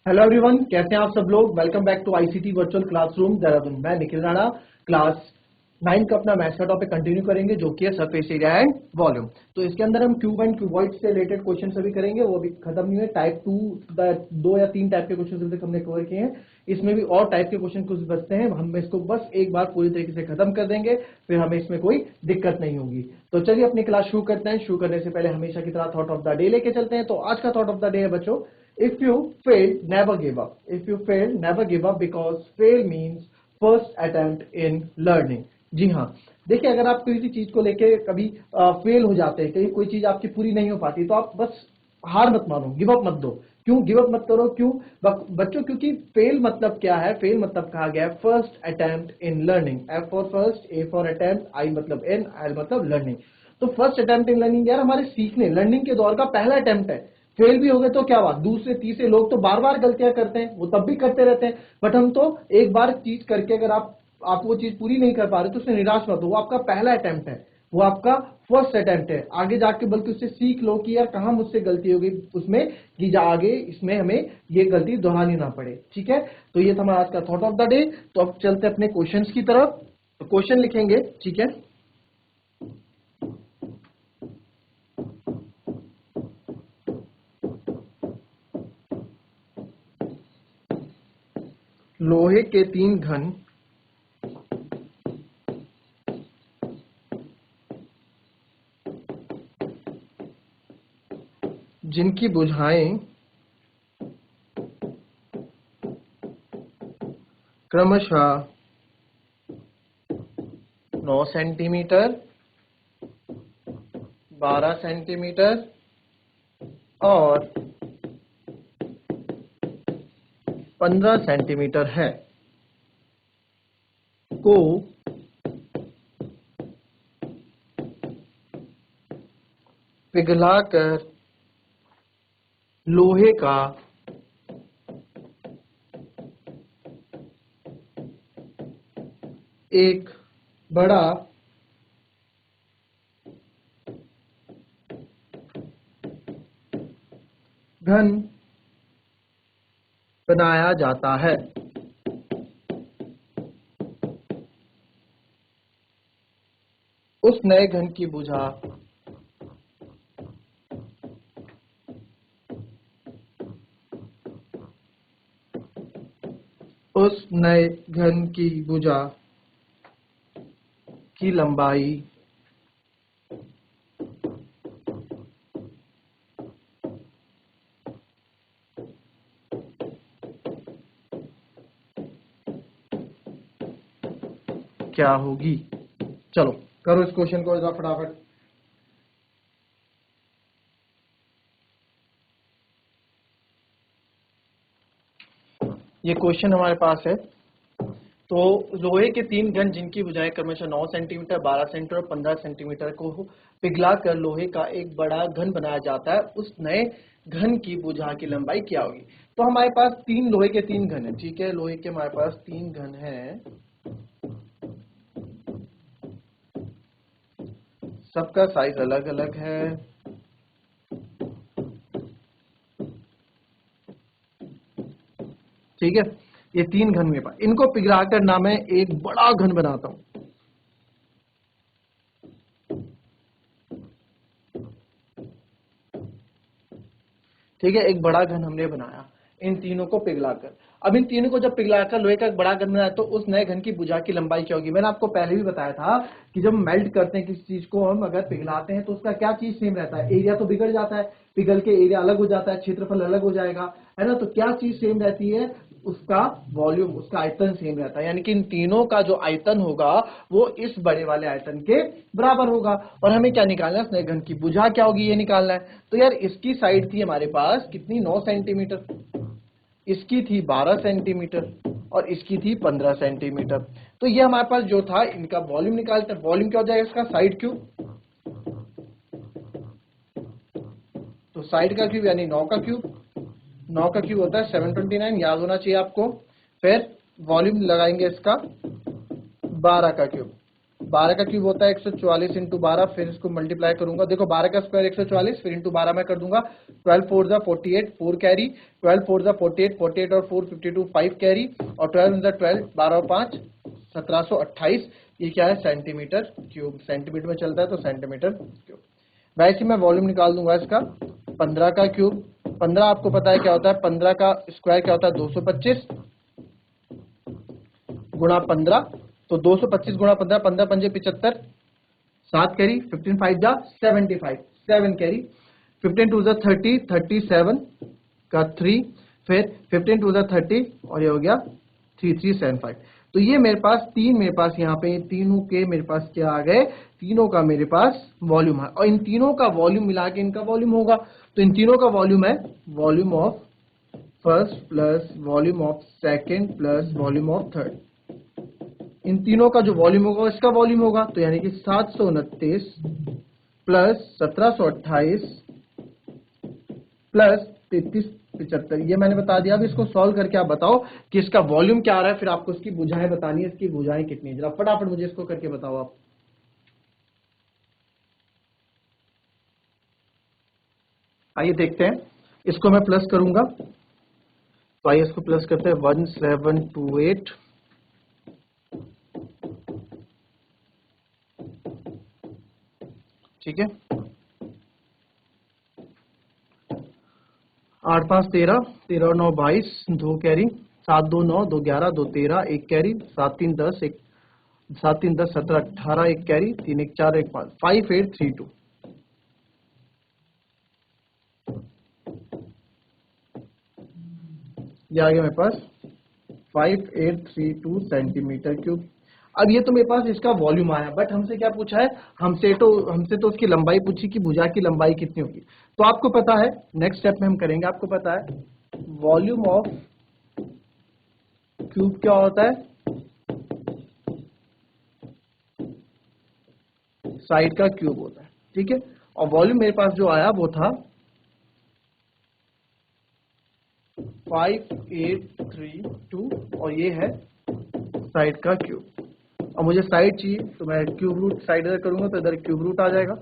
Hello everyone, कैसे हैं आप सब लोग। Welcome back to ICT virtual classroom Dehradun. मैं निखिल राणा क्लास 9 का अपना मैथ्स का टॉपिक कंटिन्यू करेंगे, जो कि है सरफेस एरिया एंड वॉल्यूम। तो इसके अंदर हम क्यूब एंड क्यूबॉइड से रिलेटेड क्वेश्चन सभी करेंगे, वो भी खत्म नहीं हुए। टाइप 2 दो या तीन टाइप के क्वेश्चन अभी तक हमने कवर किए हैं। इसमें भी और टाइप के क्वेश्चन कुछ बचते हैं, हम इसको बस एक बार पूरी तरीके से खत्म कर देंगे, फिर हमें इसमें कोई दिक्कत नहीं होगी। तो चलिए अपनी क्लास शुरू करते हैं। शुरू करने से पहले हमेशा की तरह थॉट ऑफ द डे लेके चलते हैं। तो आज का थॉट ऑफ द डे है बच्चों, if you fail never give up. If you fail never give up, because fail means first attempt in learning. जी हाँ, देखिए अगर आप किसी चीज को लेके कभी फेल हो जाते हैं, कहीं कोई चीज आपकी पूरी नहीं हो पाती, तो आप बस हार मत मानो, गिव अप मत दो। क्यों गिव अप मत करो? क्यों बच्चों? क्योंकि फेल मतलब क्या है? फेल मतलब कहा गया है first attempt in learning. F for first, A for attempt, I मतलब एन, एल मतलब लर्निंग। तो फर्स्ट अटेम्प्ट इन लर्निंग यार हमारे सीखने लर्निंग के दौर का पहला अटेम्प्ट है। फेल भी हो गए तो क्या बात, दूसरे तीसरे लोग तो बार बार गलतियां करते हैं, वो तब भी करते रहते हैं। बट हम तो एक बार चीज करके, अगर आप वो चीज पूरी नहीं कर पा रहे तो उससे निराश मत हो। वो आपका पहला अटेम्प्ट है, वो आपका फर्स्ट अटेम्प्ट है। आगे जाके बल्कि उससे सीख लो कि यार कहां मुझसे गलती हो गई उसमें, कि आगे इसमें हमें ये गलती दोहरानी ना पड़े। ठीक है, तो ये था हमारा आज का थॉट ऑफ द डे। तो अब चलते अपने क्वेश्चंस की तरफ। तो क्वेश्चन लिखेंगे, ठीक है। लोहे के तीन घन जिनकी भुजाएं क्रमशः 9 सेंटीमीटर, 12 सेंटीमीटर और 15 सेंटीमीटर है, को पिघलाकर लोहे का एक बड़ा घन बनाया जाता है। उस नए घन की भुजा उस नए घन की भुजा की लंबाई क्या होगी? चलो करो इस क्वेश्चन को जरा फटाफट। ये क्वेश्चन हमारे पास है। तो लोहे के तीन घन जिनकी भुजाएं क्रमशः 9 सेंटीमीटर, 12 सेंटीमीटर और 15 सेंटीमीटर को पिघलाकर लोहे का एक बड़ा घन बनाया जाता है। उस नए घन की भुजा की लंबाई क्या होगी? तो हमारे पास तीन लोहे के तीन घन है, ठीक है। लोहे के हमारे पास तीन घन है, सबका साइज अलग अलग है। ठीक है, ये तीन घन मेरे पास, इनको पिघलाकर ना मैं एक बड़ा घन बनाता हूं। ठीक है, एक बड़ा घन हमने बनाया इन तीनों को पिघलाकर। अब इन तीनों को जब पिघलाकर लोहे का एक बड़ा घन बनाया, तो उस नए घन की भुजा की लंबाई क्या होगी? मैंने आपको पहले भी बताया था कि जब मेल्ट करते हैं किसी चीज को, हम अगर पिघलाते हैं तो उसका क्या चीज सेम रहता है? एरिया तो बिगड़ जाता है, पिघल के एरिया अलग हो जाता है, क्षेत्रफल अलग हो जाएगा, है ना। तो क्या चीज सेम रहती है? उसका वॉल्यूम, उसका आयतन सेम रहता है। यानी कि इन तीनों का जो आयतन होगा वो इस बड़े वाले आयतन के बराबर होगा। और हमें क्या निकालना है? स्नेह घन की भुजा क्या होगी, ये निकालना है। तो यार इसकी साइड थी हमारे पास कितनी? 9 सेंटीमीटर, इसकी थी 12 सेंटीमीटर और इसकी थी 15 सेंटीमीटर। तो ये हमारे पास जो था, इनका वॉल्यूम निकालते हैं। वॉल्यूम क्या हो जाएगा इसका? Side cube. तो साइड का क्यूब यानी 9 का क्यूब, 9 का क्यूब होता है 729, याद होना चाहिए आपको। फिर वॉल्यूम लगाएंगे इसका 12 का क्यूब। 12 का क्यूब होता है 144 इंटू 12, फिर इसको मल्टीप्लाई करूंगा, देखो 12 का स्क्वायर 144, फिर इंटू 12 मैं कर दूंगा, 12 4 जा 48, 4 कैरी, 12 4 जा 48, 48 और 4 52, 5 कैरी, और 12 जा 12, 12 और 5 1728, ये क्या है सेंटीमीटर क्यूब, सेंटीमीटर में चलता है तो सेंटीमीटर क्यूब। वैसे मैं वॉल्यूम निकाल दूंगा इसका, 15 का क्यूब, 15 आपको पता है क्या होता है, 15 का स्क्वायर क्या होता है 225 गुणा 15, तो 225 गुणा 15, 15 पंजे 75, 7 कैरी, 15 5 जा 75, 7 कैरी, 15 2 जा 30, 37 का 3, फिर 15 2 जा 30 और ये हो गया 3375। तो ये मेरे पास तीन, मेरे पास यहाँ पे तीनों के मेरे पास क्या आ गए, तीनों का मेरे पास वॉल्यूम है, और इन तीनों का वॉल्यूम मिला के इनका वॉल्यूम होगा। तो इन तीनों का वॉल्यूम है volume of first plus volume of second plus volume of third, इन तीनों का जो वॉल्यूम होगा इसका वॉल्यूम होगा, तो यानी कि 729 प्लस 1728 प्लस 3375, ये मैंने बता दिया। अब इसको सॉल्व करके आप बताओ कि इसका वॉल्यूम क्या आ रहा है, फिर आपको इसकी भुजाएं बतानी है, इसकी भुजाएं कितनी है, जरा फटाफट मुझे इसको करके बताओ आप। आइए देखते हैं, इसको मैं प्लस करूंगा, तो आइए इसको प्लस करते हैं, 1728 ठीक है, 8 5 13, 13 और 9 22, 2 कैरी, 7 2 9, 2 11, 2 13, 1 कैरी, 7 3 10, 1 7 3 10 17 18, 1 कैरी, 3 1 4 1 5, 5 8 3 2, ये आ गया मेरे पास 5832 सेंटीमीटर क्यूब। अब ये तो मेरे पास इसका वॉल्यूम आया, बट हमसे क्या पूछा है, हमसे तो उसकी लंबाई पूछी कि भुजा की लंबाई कितनी होगी। तो आपको पता है नेक्स्ट स्टेप में हम करेंगे, आपको पता है वॉल्यूम ऑफ क्यूब क्या होता है, साइड का क्यूब होता है, ठीक है। और वॉल्यूम मेरे पास जो आया वो था 5832, और ये है साइड का क्यूब। और मुझे साइड चाहिए, तो मैं क्यूब रूट साइड इधर करूंगा तो इधर क्यूब रूट आ जाएगा,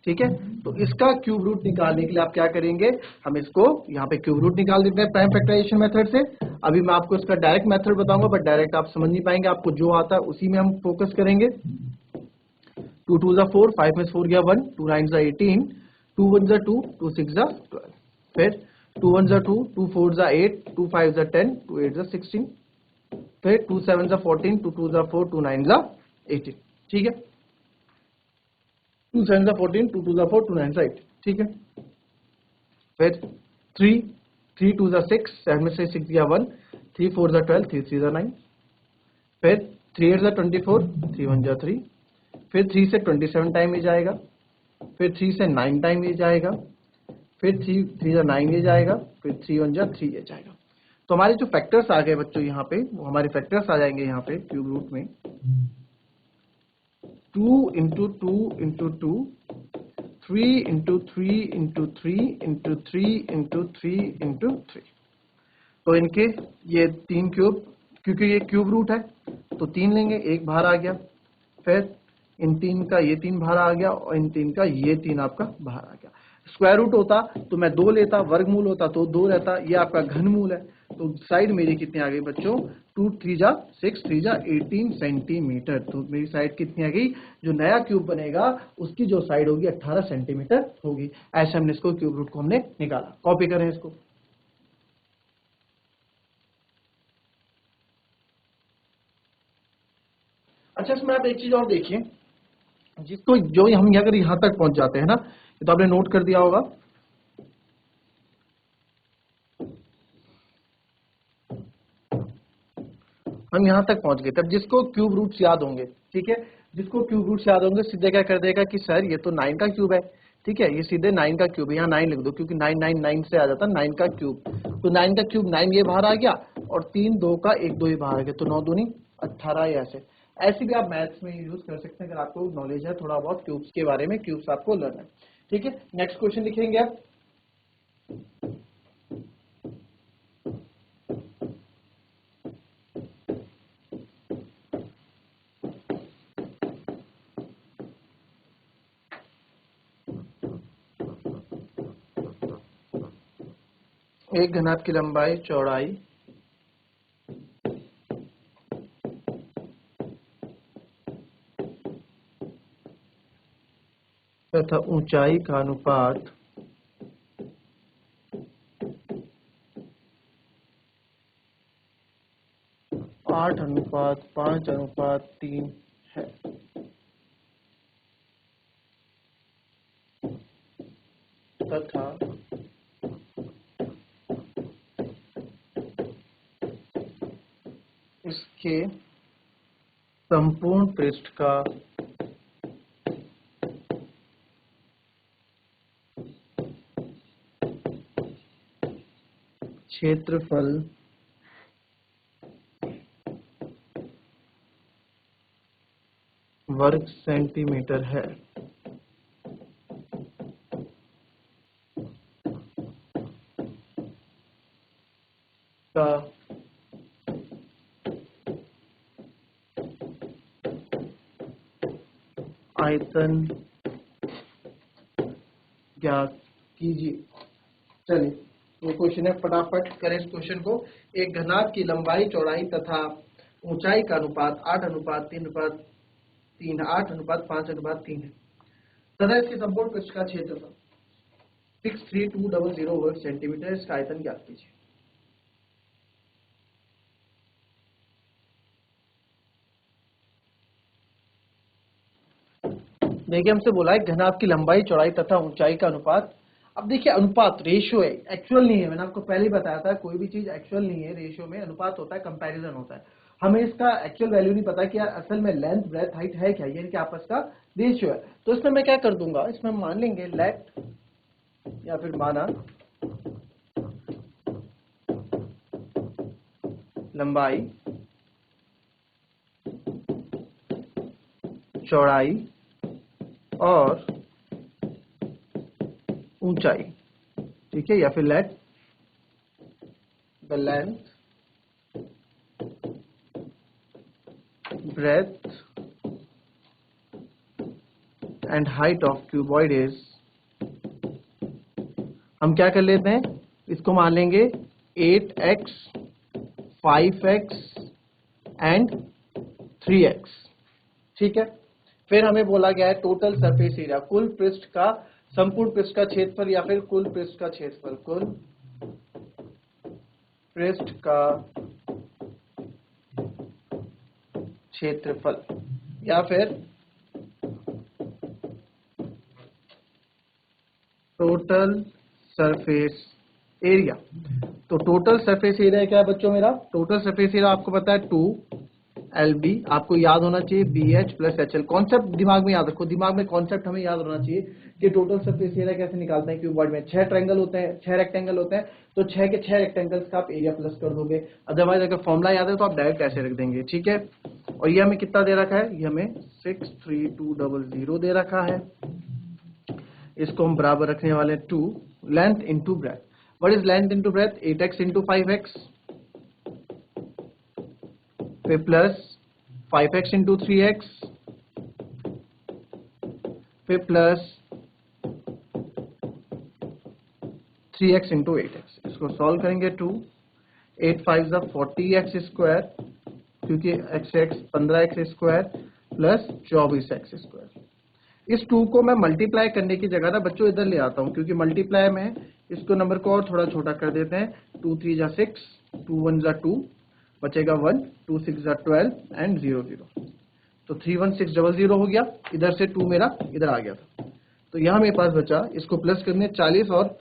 ठीक है। तो इसका क्यूब रूट निकालने के लिए आप क्या करेंगे, हम इसको यहाँ पे क्यूब रूट निकाल देते हैं प्राइम फैक्टराइजेशन मेथड से। अभी मैं आपको इसका डायरेक्ट मेथड बताऊंगा, बट डायरेक्ट आप समझ नहीं पाएंगे, आपको जो आता है उसी में हम फोकस करेंगे। 2 2 जा 4, 5 में 4 गया 1, 2 9 जा 18, 2 1 जा 2, 2 6 जा 12, फिर 2 1 जा 2, 2 4 जा 8, 2 5 जा 10, 2 8 जा 16, फिर 2 7 जा 14, 2 2 जा 4, 2 9 जा 18, ठीक है। 2 7 जा 14, 2 2 जा 4, 2 9 जा 8, ठीक है। फिर 3 3 2 जा 6, 7 में से 6 गया 1, 3 4 जा 12, 3 3 जा 9, फिर 3 8 जा 24, 3 1 जा 3, फिर 3 से 27 टाइम ये जाएगा, फिर 3 से 9 टाइम ये जाएगा, फिर 3 3 जा 9 ये जाएगा, फिर 3 1 जा 3 ये जाएगा। तो हमारे जो फैक्टर्स आ गए बच्चों यहाँ पे, वो हमारे फैक्टर्स आ जाएंगे यहाँ पे क्यूब रूट में 2 into 2 into 2, 3 into 3 into 3 into 3 into 3 into 3। तो इनके ये 3 क्यूब, क्योंकि ये क्यूब रूट है तो 3 लेंगे, एक बाहर आ गया, फिर इन 3 का ये 3 बाहर आ गया, और इन 3 का ये 3 आपका बाहर आ गया। स्क्वायर रूट होता तो मैं 2 लेता, वर्गमूल होता तो 2 रहता, ये आपका घनमूल है। तो साइड मेरी कितनी आ गई बच्चों, 2 3 जा 6, 3 जा 18 सेंटीमीटर। तो मेरी साइड कितनी आ गई, जो नया क्यूब बनेगा उसकी जो साइड होगी 18 सेंटीमीटर होगी। ऐसे हमने इसको क्यूब रूट को हमने निकाला। कॉपी करें इसको। अच्छा, इसमें आप एक चीज और देखिए, जिसको जो हम अगर यहां तक पहुंच जाते हैं ना, तो आपने नोट कर दिया होगा, हम यहां तक पहुंच गए। तब जिसको क्यूब रूट्स याद होंगे, ठीक है, जिसको क्यूब रूट्स याद होंगे सीधे क्या कर देगा कि सर ये तो 9 का क्यूब है, ठीक है, ये सीधे 9 का क्यूब है, यहाँ 9 लिख दो, क्योंकि 9 9 9 से आ जाता है 9 का क्यूब। तो 9 का क्यूब 9 ये बाहर आ गया, और 3 2 का 1 2 ये बाहर आ गया, तो 9 दूनी 18। ऐसे ऐसे भी आप मैथ्स में यूज कर सकते हैं, अगर आपको नॉलेज है थोड़ा बहुत क्यूब्स के बारे में, क्यूब्स आपको लर्न है, ठीक है। नेक्स्ट क्वेश्चन लिखेंगे आप। एक घनाभ की लंबाई चौड़ाई तथा ऊंचाई का अनुपात 8:5:3 है। तथा इसके संपूर्ण पृष्ठ का क्षेत्रफल वर्ग सेंटीमीटर है। का आयतन ज्ञात कीजिए। चलिए तो क्वेश्चन है, फटाफट करें इस क्वेश्चन को। एक घनाभ की लंबाई चौड़ाई तथा ऊंचाई का अनुपात 8:3:3 8:5:3 है तथा इसके संपूर्ण पृष्ठ का क्षेत्रफल 63200 वर्ग सेंटीमीटर। इसका आयतन ज्ञात कीजिए। देखिए हमसे बोला है घनाभ की लंबाई चौड़ाई तथा ऊंचाई का अनुपात। अब देखिए अनुपात रेशियो है, एक्चुअल नहीं है। मैंने आपको पहले ही बताया था कोई भी चीज एक्चुअल नहीं है, रेशियो में अनुपात होता है, कंपैरिजन होता है। हमें इसका एक्चुअल वैल्यू नहीं पता कि यार असल में लेंथ ब्रेथ हाइट है क्या, ये इनके आपस का रेशियो है। तो इसमें मैं क्या कर दूंगा, इसमें मान लेंगे लेट या फिर माना लंबाई चौड़ाई और ऊंचाई, ठीक है, या फिर let the length breadth and height of cuboid is, हम क्या कर लेते हैं, इसको मान लेंगे 8x 5x and 3x, ठीक है। फिर हमें बोला गया है टोटल सरफेस एरिया, कुल पृष्ठ का, संपूर्ण पृष्ठ का क्षेत्रफल या फिर कुल पृष्ठ का क्षेत्रफल, कुल पृष्ठ का क्षेत्रफल या फिर टोटल सरफेस एरिया। तो टोटल सरफेस एरिया क्या है बच्चों मेरा, टोटल सरफेस एरिया आपको पता है 2LB, आपको याद होना चाहिए BH + HL। कॉन्सेप्ट दिमाग में याद रखो, दिमाग में कॉन्सेप्ट हमें याद होना चाहिए कि टोटल सरफेस एरिया कैसे निकालते हैं। क्यूबॉइड में 6 ट्रायंगल होते हैं, 6 रेक्टेंगल होते हैं, तो 6 के 6 रेक्टेंगल्स का आप एरिया प्लस कर दोगे। अदरवाइज अगर फॉर्मूला याद है तो आप डायरेक्ट ऐसे रख देंगे, ठीक है। और ये हमें कितना दे रखा है, ये हमें 63200 दे रखा है। इसको हम बराबर रखने वाले 2 length into breadth. What is length into breadth, 8x into 5x, फिर प्लस 5x इंटू 3x, फिर प्लस 3x इंटू 8x। इसको सॉल्व करेंगे 2 8 5 40x स्क्वायर, क्योंकि x 15x square plus 24x square. इस 2 को मैं मल्टीप्लाई करने की जगह ना बच्चों इधर ले आता हूँ, क्योंकि मल्टीप्लाई में इसको नंबर को और थोड़ा छोटा कर देते हैं। 2 3 6, 2 1 2, बचेगा 1, 2 6 12 एंड 0 0। तो 31600 हो गया, इधर से 2 मेरा इधर आ गया था। तो यहाँ मेरे पास बचा, इसको प्लस करने 40 और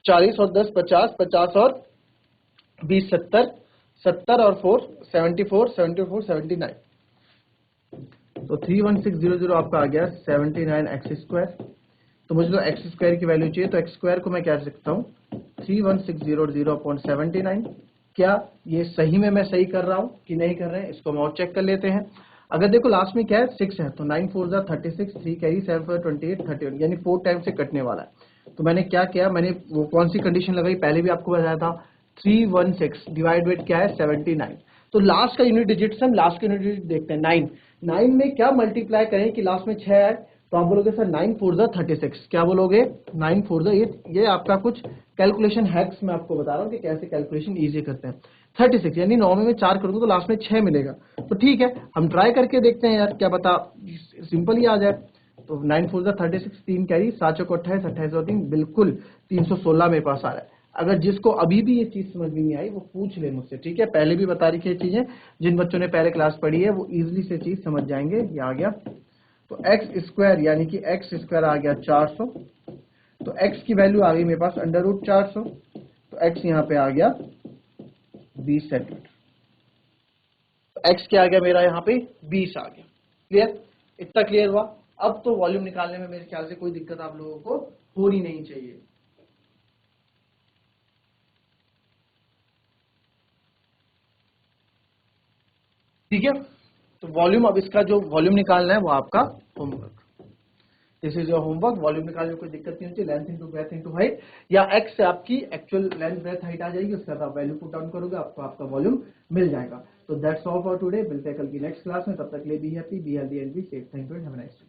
10 50, 50 और 20 70, 70 और 4 74, 74 79। तो 31600 आपका आ गया 79x स्क्वायर। तो मुझे तो x स्क्वायर की वैल्यू चाहिए, तो x स्क्वायर को मैं क्या सकता हूँ 31600/79। क्या ये सही में मैं सही कर रहा हूँ कि नहीं कर रहे हैं, इसको हम और चेक कर लेते हैं। अगर देखो लास्ट में क्या है 6 है, तो 9 4 36, 3 कैरी 7 4 28 31, यानी 4 टाइम से कटने वाला है। तो मैंने क्या किया, मैंने वो कौन सी कंडीशन लगाई, पहले भी आपको बताया था, 316 डिवाइड विद क्या है 79। तो लास्ट का यूनिट डिजिट से हम लास्ट का यूनिट डिजिट देखते हैं 9 में क्या मल्टीप्लाई करें कि लास्ट में 6 आए, तो आप बोलोगे सर 9 4 ज़ा 36, क्या बोलोगे 9 4 ज़ा, ये आपका कुछ कैलकुलेशन हैक्स मैं आपको बता रहा हूँ कि कैसे कैलकुलेशन इजी करते हैं। 36 यानी 9 में 4 करोगे तो लास्ट में 6 मिलेगा। तो ठीक है, हम ट्राई करके देखते हैं यार, क्या पता सिंपल ही आ जाए। तो 9 4 ज़ा 36, 3 कैरी, 7 चौको 28, 28 और 3 बिल्कुल 316 मेरे पास आ रहा है। अगर जिसको अभी भी ये चीज समझ में नहीं आई वो पूछ ले मुझसे, ठीक है। पहले भी बता रही थी ये चीजें, जिन बच्चों ने पहले क्लास पढ़ी है वो इजीली से चीज समझ जाएंगे। ये आ गया, तो एक्स स्क्वायर यानी कि एक्स स्क्वायर आ गया 400, तो एक्स की वैल्यू आ गई मेरे पास अंडर रूट 400, तो एक्स यहाँ पे आ गया 20 सेंटीमीटर। तो एक्स क्या आ गया मेरा यहाँ पे 20 आ गया। क्लियर, इतना क्लियर हुआ। अब तो वॉल्यूम निकालने में मेरे ख्याल से कोई दिक्कत आप लोगों को होनी नहीं चाहिए। ठीक है, तो वॉल्यूम, अब इसका जो वॉल्यूम निकालना है वो आपका homework. This is your homework. Volume निकालने में कोई दिक्कत नहीं होती, length into breadth into height, या एक्स से आपकी एक्चुअल लेंथ ब्रेथ हाइट आ जाएगी, उसके बाद आप वैल्यू पुट डाउन करोगे, आपको आपका वॉल्यूम मिल जाएगा। तो दैट्स ऑल फॉर टुडे, मिलते हैं कल की नेक्स्ट क्लास में। तब तक के लिए be happy, be healthy and be safe. Thank you and have a nice day.